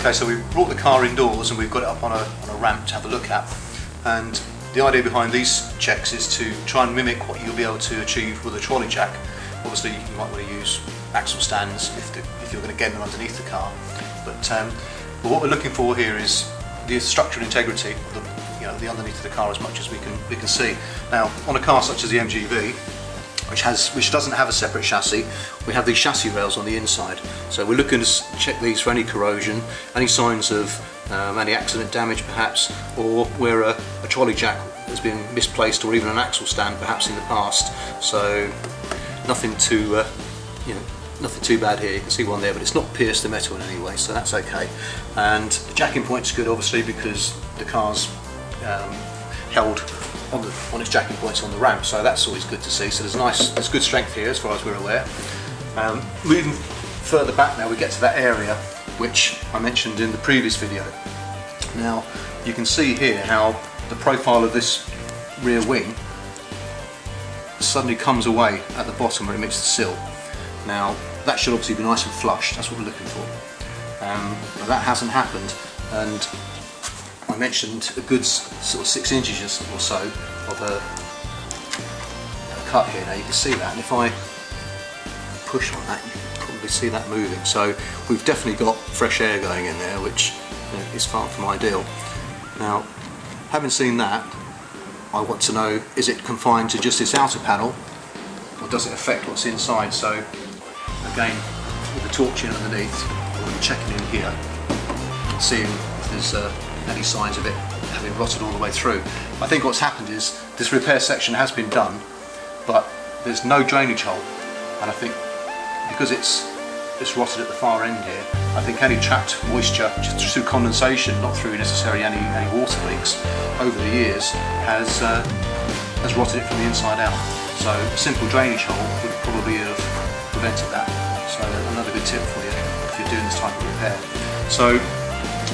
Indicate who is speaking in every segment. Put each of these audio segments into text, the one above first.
Speaker 1: Okay, so we've brought the car indoors and we've got it up on a ramp to have a look at, and the idea behind these checks is to try and mimic what you'll be able to achieve with a trolley jack. Obviously you might want to use axle stands if you're going to get them underneath the car, but what we're looking for here is the structural integrity of the underneath of the car as much as we can see. Now, on a car such as the MGV, which doesn't have a separate chassis, we have these chassis rails on the inside. So we're looking to check these for any corrosion, any signs of any accident damage perhaps, or where a trolley jack has been misplaced, or even an axle stand perhaps in the past. So nothing too nothing too bad here. You can see one there, but it's not pierced the metal in any way, so that's okay. And the jacking point's good obviously because the car's held on its jacking points on the ramp, so that's always good to see. So there's good strength here as far as we're aware. Moving further back now, we get to that area which I mentioned in the previous video. Now you can see here how the profile of this rear wing suddenly comes away at the bottom where it meets the sill. Now that should obviously be nice and flush, that's what we're looking for. But that hasn't happened, and I mentioned a good sort of 6 inches or so of a cut here. Now you can see that, and if I push on that you can probably see that moving. So we've definitely got fresh air going in there, which is far from ideal. Now, having seen that, I want to know, is it confined to just this outer panel, or does it affect what's inside? So again, with the torch in underneath, I'm checking in here, seeing if there's any signs of it having rotted all the way through. I think what's happened is this repair section has been done, but there's no drainage hole, and I think because it's rotted at the far end here, I think any trapped moisture just through condensation, not through necessarily any water leaks over the years, has rotted it from the inside out. So a simple drainage hole would probably have prevented that. So another good tip for you if you're doing this type of repair. So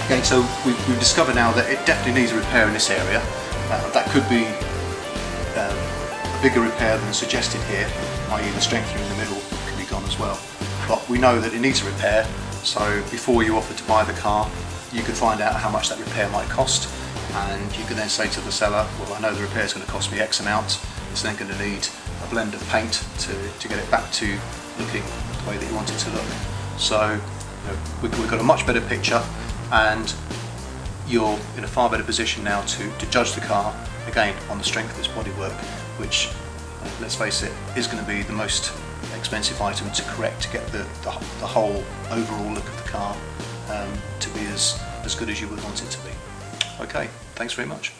Speaker 1: okay, so we've discovered now that it definitely needs a repair in this area. That could be a bigger repair than suggested here, i.e. the strengthening in the middle can be gone as well. But we know that it needs a repair, so before you offer to buy the car, you can find out how much that repair might cost, and you can then say to the seller, well, I know the repair is going to cost me X amount, it's then going to need a blend of paint to get it back to looking the way that you want it to look. So we've got a much better picture, and you're in a far better position now to judge the car, again, on the strength of its bodywork, which, let's face it, is going to be the most expensive item to correct, to get the whole overall look of the car to be as good as you would want it to be. Okay, thanks very much.